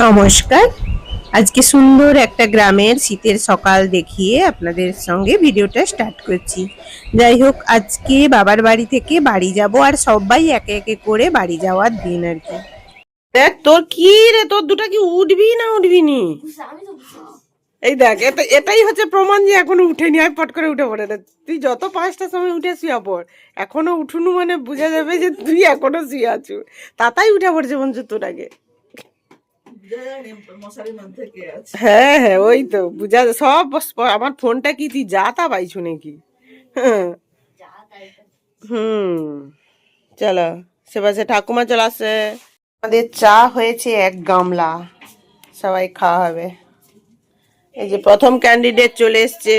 নমস্কার। আজকে সুন্দর একটা গ্রামের শীতের সকাল দেখিয়ে আপনাদের সঙ্গে ভিডিওটা স্টার্ট করছি। যাই হোক, আজকে বাবার বাড়ি থেকে বাড়ি যাব, আর সবাই একে একে করে বাড়ি যাওয়ার দিন আর কি। দেখ তোর কি রে, তোর দুটা কি উঠবি না উঠবি নি? এই দেখ, এটাই হচ্ছে প্রমাণ যে এখনো উঠেনি। আমি পট করে উঠে পড়ে না। তুই যত 5টার সময় উঠে শুয়ে পড়, এখনো উঠুনু মানে বোঝা যাবে যে তুই এখনো শুয়ে আছো। তাতাই উঠে পড়ছে মঞ্চ তোর আগে। হ্যাঁ হ্যাঁ, ওই তো বুঝা সব। আমার ফোনটা কি তুই যা তা পাইছু নাকি? চলো, সে পাশে ঠাকুমা চলে আসে। আমাদের চা হয়েছে 1 গামলা, সবাই খাওয়া হবে। এই যে প্রথম ক্যান্ডিডেট চলে এসছে,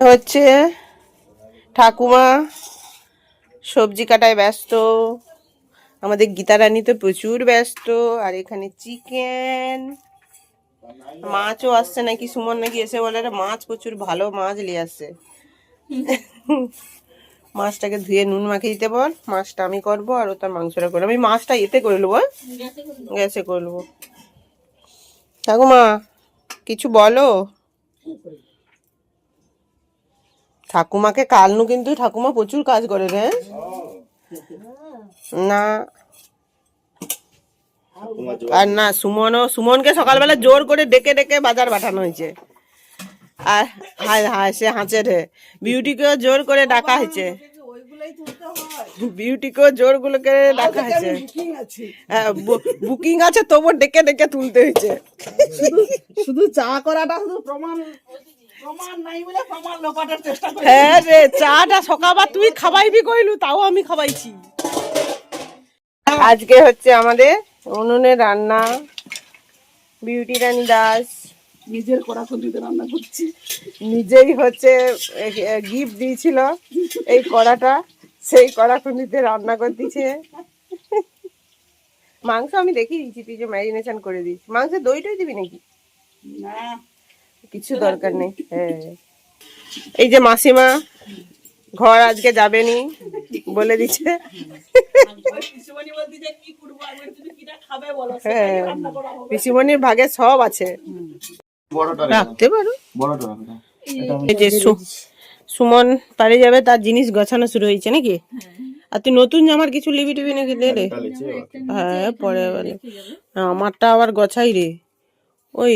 হচ্ছে ঠাকুমা। সবজি কাটায় ব্যস্ত, আমাদের গীতা রানী তো প্রচুর ব্যস্ত। আর এখানে চিকেন, মাছও আসছে নাকি। সুমন নাকি এসে বলে মাছ প্রচুর ভালো মাছ নিয়ে আসছে। মাছটাকে ধুয়ে নুন মাখিয়ে দিতে বল। মাছটা আমি করবো আর ও তার মাংসটা করবো। আমি মাছটা এতে করে নেবো, গ্যাসে করে নেবো। ঠাকুমা কিছু বলো। ঠাকুমাকে কালনু কিন্তু ঠাকুমা প্রচুর কাজ করে রে। না আর না, সুমনকে সকালবেলা জোর করে ডেকে ডেকে বাজার পাঠানো হয়েছে। আর হায় হায়, সে হাঁচে রে। বিউটিকেও জোর করে ডাকা হয়েছে, বিউটিকেও জোর গুলোকে ডাকা হয়েছে। বুকিং আছে, তবু ডেকে ডেকে তুলতে হয়েছে। শুধু চা করাটা শুধু প্রমাণ নাই বলে প্রমাণ লোপাটার চেষ্টা করি। হ্যাঁ রে, চাটা সকালবার তুই খাবাইবি কইলু, তাও আমি খাবাইছি। আজকে হচ্ছে আমাদের উনুনে রান্না। বিউটি রানী দাস নিজের করা খুঁটিতে রান্না করছি। নিজেই হচ্ছে গিফট দিয়েছিল এই কড়াটা, সেই কড়াখুন্ডিতে রান্না করতেছে। মাংস আমি দেখিয়ে দিচ্ছি, তুই যে ম্যারিনেশন করে দিস। মাংসে দইটাই দিবি নাকি? না, কিছু দরকার নেই। হ্যাঁ, এই যে মাসিমা ঘর আজকে যাবেনি বলে দিচ্ছে। হ্যাঁ, পিসিমণির ভাগে সব আছে, রাখতে পারো। এই যে সুমন পারে যাবে, তার জিনিস গোছানো শুরু হয়েছে নাকি? আর তুই নতুন জামার কিছু লিবি টিবি নাকি? দে রে। হ্যাঁ পরে বলে আমারটা আবার গোছাই রে। ওই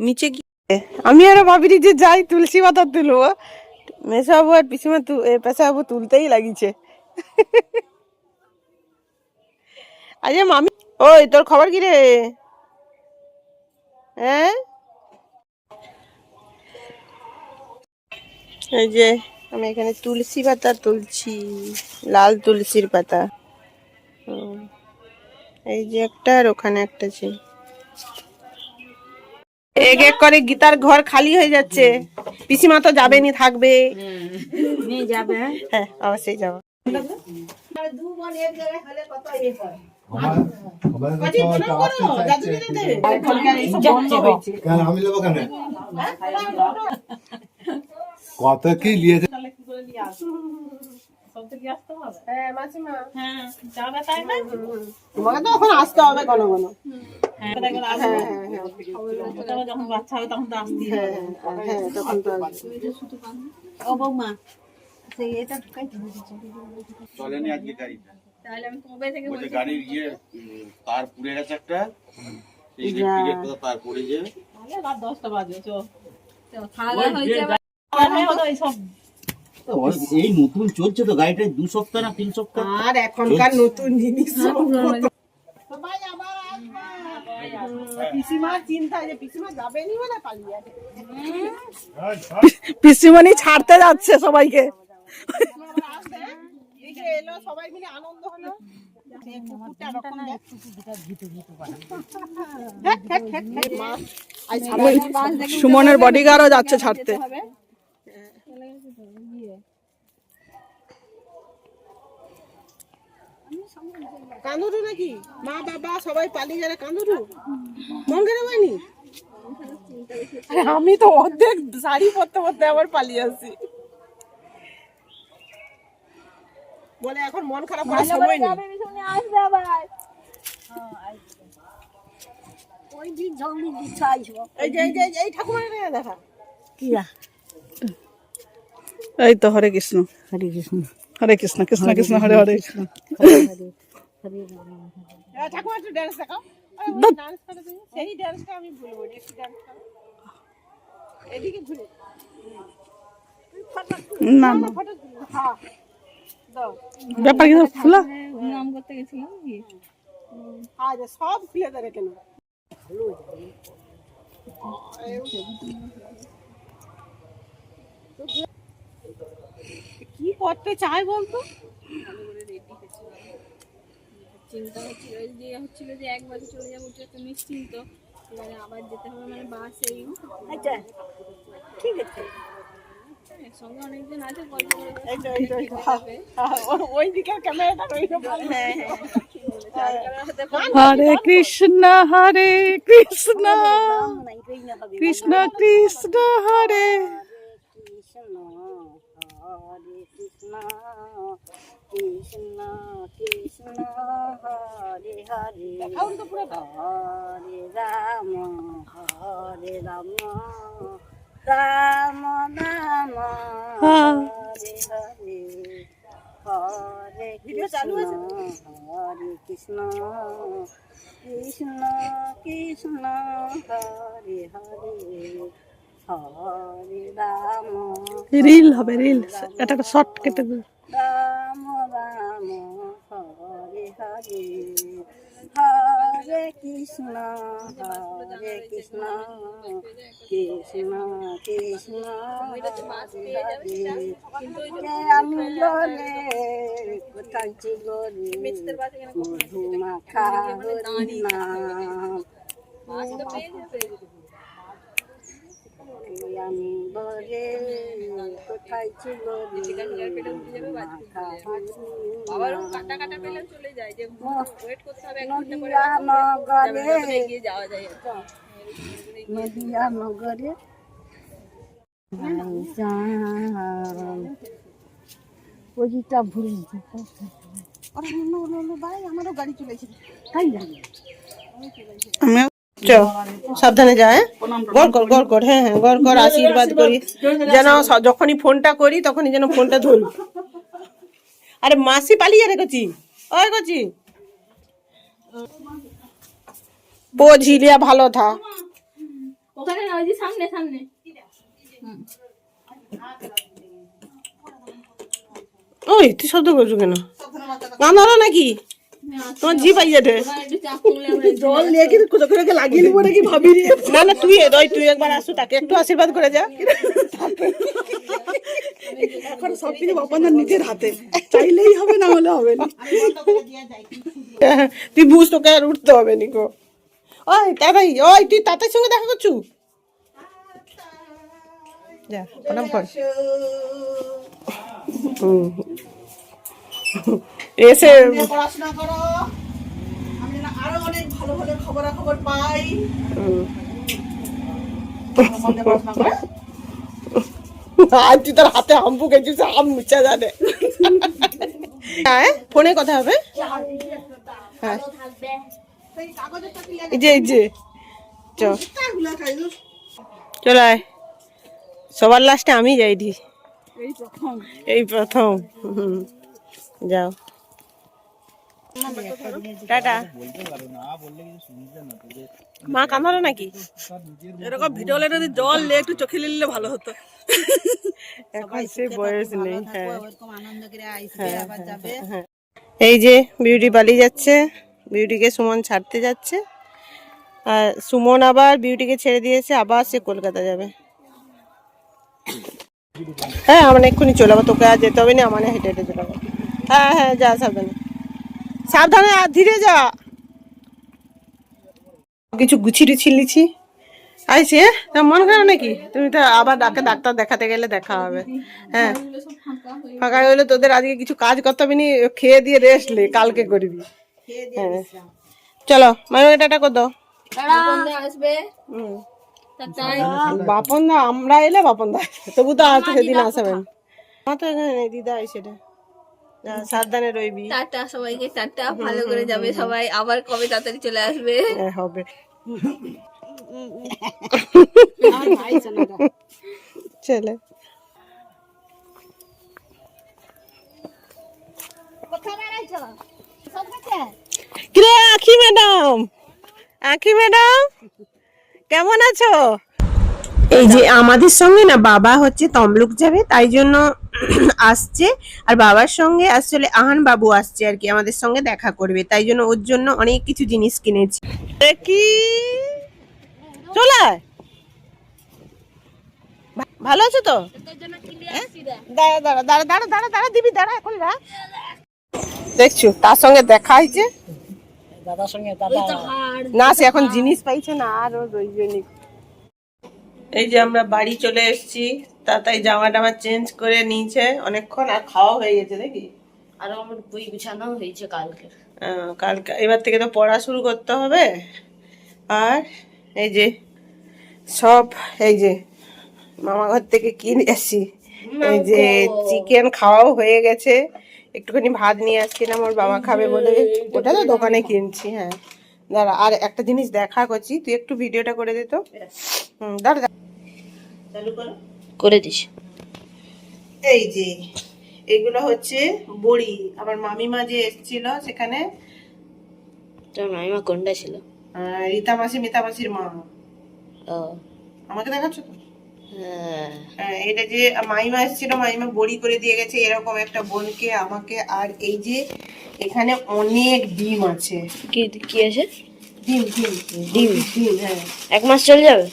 নিচে কি, আমি আরো ভাবিনি যে যাই তুলসী পাতা তুলবো। মেসাবু আর পিসিমা পেশাবু তুলতেই লাগিছে। আরে মামি, ওই তোর খবর কি রে? হ্যাঁ, এই যে আমি এখানে তুলসী পাতা তুলছি, লাল তুলসীর পাতা। এই যে একটা, আর ওখানে একটা ছিল। এক এক করে গীতার ঘর খালি হয়ে যাচ্ছে। পিসিমা তো যাবেনি, থাকবে। হ্যাঁ অবশ্যই যাবো। কত কি নিয়েছে তোমাকে তো এখন আসতে হবে কোনো কোনো। যখন বাচ্চা হবে তখন তো আসতেই হবে। হ্যাঁ তখন তো ও বৌমা, চলেনি আজকে গাড়িটা। তাহলে আমি কবে থেকে বলছি গাড়ির তার পুড়ে গেছে একটা, সেই ইলেকট্রিকের কথা তার পড়ে যে তাহলে রাত 10টা বাজে। খাওয়া হয়ে যাবে সব। এই নতুন চলছে তো গাড়িটা, 2 সপ্তাহ না 3 সপ্তাহ। আর এখনকার নতুন জিনিস পিসিমার চিন্তা যে পিসিমা যাবেনি বলে পালিয়ে আছে। পিসিমণি ছাড়তে যাচ্ছে সবাইকে। এলো সবাই মিলে আনন্দ হলো। সুমনের বডিগার্ডও যাচ্ছে ছাড়তে। কান্দুরু নাকি মা বাবা সবাই পালিয়ে গেলে? কান্দুরু মন খারাপ হয়নি? আমি তো অর্ধেক শাড়ি পরতে পরতে আবার পালিয়ে আসি। বলে এখন মন খারাপ করার সময় নেই। এই ঠাকুমার দেখা এই তো হরে কৃষ্ণ হরে কৃষ্ণ হরে কৃষ্ণ কৃষ্ণ কৃষ্ণ হরে হরে ঠাকুমা একটু ড্যান্স দেখাও ডান্স করে দিই সেই ড্যান্সটা আমি ভুলবো না একটু ড্যান্স করো এদিকে ঘুরে না না ফটো হ্যাঁ দাও ব্যাপার কি ফুলা নাম করতে গেছিলাম কি আজ সব খুলে দেবে কেন কি করতে চাই বলতো চিন্তা হচ্ছিল যে একবারে চলে যাবো তো নিশ্চিন্ত এবারে আবার যেতে হবে মানে বাসে আচ্ছা ঠিক আছে সঙ্গে অনেকজন আছে গল্প করে ওই দিকের ক্যামেরাটা রইলো হ্যাঁ হরে কৃষ্ণ কৃষ্ণ কৃষ্ণ হরে কৃষ্ণ কৃষ্ণ হরে হরে হরে রাম রাম নাম হরে হরে হরে কৃষ্ণ হরে কৃষ্ণ কৃষ্ণ কৃষ্ণ হরে হরে হরে রাম রিল হবে রিল এটা একটা শর্ট কেটে দেবে রাম রাম হরে হরে হরে কৃষ্ণ কৃষ্ণ কৃষ্ণ কৃষ্ণ হরে হরে আমি বলে কোথায় ছিল মধুমাখা হরি নাম আমি বলে কোথায় ছিল আবারও কাটা কাটা পেলে চলে যায় যে ওয়েট করতে হবে নদিয়া নগরে গিয়ে যাওয়া যায় নদিয়া নগরে ওইটা ভুলে ভাই আমারও গাড়ি চলেছে তাই জানি আমি সাবধানে যায় গড় কর গড় কর হ্যাঁ হ্যাঁ গড় কর আশীর্বাদ করি যেন যখনই ফোনটা করি তখনই যেন ফোনটা ধরি আরে মাসি পালিয়ে রে কচি ওই কচি পো ঝিলিয়া ভালো থা ওখানে না ওই যে সামনে সামনে ওই তুই শব্দ করছো কেন গান নাকি তোমার জি পাই যাবে একটু চাপ তুললে আমরা জল নিয়ে কিন্তু কোথা করে লাগিয়ে নিবো নাকি ভাবি রে না না তুই একবার আসো তাকে একটু আশীর্বাদ করে যা এখন সবকিছু বাপান্দার নিজের হাতে চাইলেই হবে না হলে হবে না তুই বুঝ তোকে আর উঠতে হবে নিকো ওই তাই ওই তুই তাতার সঙ্গে দেখা করছু যা প্রণাম কর এসে পড়াশোনা করো আমি যেন আরো অনেক ভালো ভালো খবরাখবর পাই আজ তুই তোর হাতে হাম্পু গেছিস আম মুচা জানে হ্যাঁ ফোনে কথা হবে হ্যাঁ এই যে চলো আয় সবার লাস্টে আমি যাই দি এই প্রথম যাও টাটা মা কাঁদালো নাকি এরকম ভিডিও লে যদি জল লে একটু চোখে নিলে ভালো হতো এখন সে বয়স নেই হ্যাঁ আনন্দ করে আইসবে আবার যাবে এই যে বিউটি পালিয়ে যাচ্ছে বিউটিকে সুমন ছাড়তে যাচ্ছে আর সুমন আবার বিউটিকে ছেড়ে দিয়েছে আবার সে কলকাতা যাবে হ্যাঁ আমরা এক্ষুনি চলে যাবো তোকে আর যেতে হবে না আমার হেঁটে হেঁটে চলে যাবো হ্যাঁ হ্যাঁ যা সাবধানে সাবধানে আর ধীরে যা কিছু গুছিয়ে টুছিয়ে লিছি আইসি তা মন খারাপ নাকি তুমি তো আবার ডাক্তার দেখাতে গেলে দেখা হবে হ্যাঁ ফাঁকা হলে তোদের আজকে কিছু কাজ করতে হবে নি খেয়ে দিয়ে রেস্ট লে কালকে করবি হ্যাঁ চলো মানে টাটা কর দাও আসবে বাপন দা আমরা এলে বাপন দা তবু তো আজ সেদিন আসবেন আমার তো এখানে নেই দিদা সেটা সাবধানে রইবি টাটা সবাইকে টাটা ভালো করে যাবে সবাই আবার কবে তাড়াতাড়ি চলে আসবে হ্যাঁ হবে চলে কিরে আখি ম্যাডাম, আখি ম্যাডাম কেমন আছো? এই যে আমাদের সঙ্গে না বাবা হচ্ছে তমলুক যাবে, তাই জন্য আসছে। আর বাবার সঙ্গে আসলে আহান বাবু আসছে আর কি, আমাদের সঙ্গে দেখা করবে, তাই জন্য ওর জন্য অনেক কিছু জিনিস কিনেছি। কি চলে ভালো আছো তো? দাঁড়া দাঁড়া দাঁড়া দাঁড়া দাঁড়া দাঁড়া দিবি, দাঁড়া এখন না। দেখছো তার সঙ্গে দেখা হয়েছে, না সে এখন জিনিস পাইছে না আর ওই জন্য। এই যে আমরা বাড়ি চলে এসেছি, তাই জামা টামা চেঞ্জ করে নিয়েছে অনেকক্ষণ, আর খাওয়া হয়ে গেছে নাকি? আরো আমার বই বিছানো হয়েছে কালকে। কালকে এবার থেকে তো পড়া শুরু করতে হবে। আর এই যে সব এই যে মামা ঘর থেকে কিনে আসি, এই যে চিকেন খাওয়াও হয়ে গেছে, একটুখানি ভাত নিয়ে আসছিলাম ওর বাবা খাবে বলে, ওটা তো দোকানে কিনছি। হ্যাঁ দাঁড়া, আর একটা জিনিস দেখা করছি, তুই একটু ভিডিওটা করে দে তো। দাঁড়া চালু করো, করে দিস। এই যে এগুলো হচ্ছে বড়ি, আমার মামিমা যে এসেছিল সেখানে, তোর মামিমা কোনটা ছিল? রীতা মাসি মিতা মাসির মা। ও আমাকে দেখাচ্ছ তো? হ্যাঁ, এটা যে মাইমা এসেছিল, মাইমা বড়ি করে দিয়ে গেছে এরকম একটা বোনকে আমাকে। আর এই যে এখানে অনেক ডিম আছে। কি কি আছে? ডিম ডিম ডিম ডিম, হ্যাঁ 1 মাস চলে যাবে।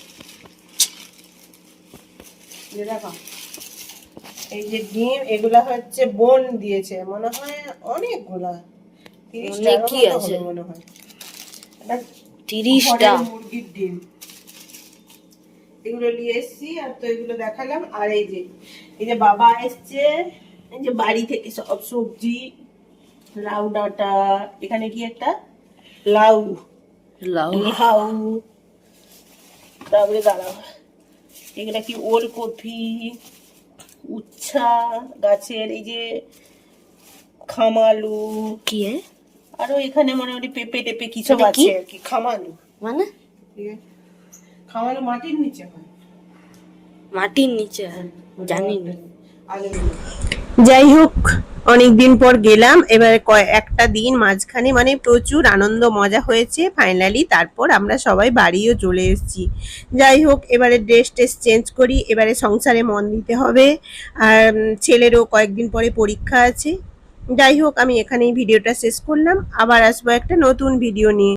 এই দেখো এই যে ডিম, এগুলা হচ্ছে বোন দিয়েছে মনে হয় অনেকগুলা, 30টা কি আছে মনে হয়। 30টা মুরগির ডিম এগুলো নিয়ে এসছি, আর তো এগুলো দেখালাম। আর এই যে বাবা এসছে, এই যে বাড়ি থেকে সব সবজি, লাউ ডাঁটা, এখানে কি একটা লাউ লাউ লাউ, তারপরে দাঁড়াও এগুলা কি ওলকপি, উচ্ছা গাছের, এই যে খামালু, কি আরো এখানে মোটামুটি পেঁপে টেপে কিছু আছে আর কি। খামালু মানে? খামালু মাটির নিচে হয়, মাটির নিচে জানি না। যাই হোক অনেকদিন পর গেলাম, এবারে একটা দিন মাঝখানে মানে প্রচুর আনন্দ মজা হয়েছে ফাইনালি। তারপর আমরা সবাই বাড়িও চলে এসেছি। যাই হোক এবারে ড্রেস টেস চেঞ্জ করি, এবারে সংসারে মন দিতে হবে, আর ছেলেরও কয়েকদিন পরে পরীক্ষা আছে। যাই হোক আমি এখানেই ভিডিওটা শেষ করলাম, আবার আসবো একটা নতুন ভিডিও নিয়ে।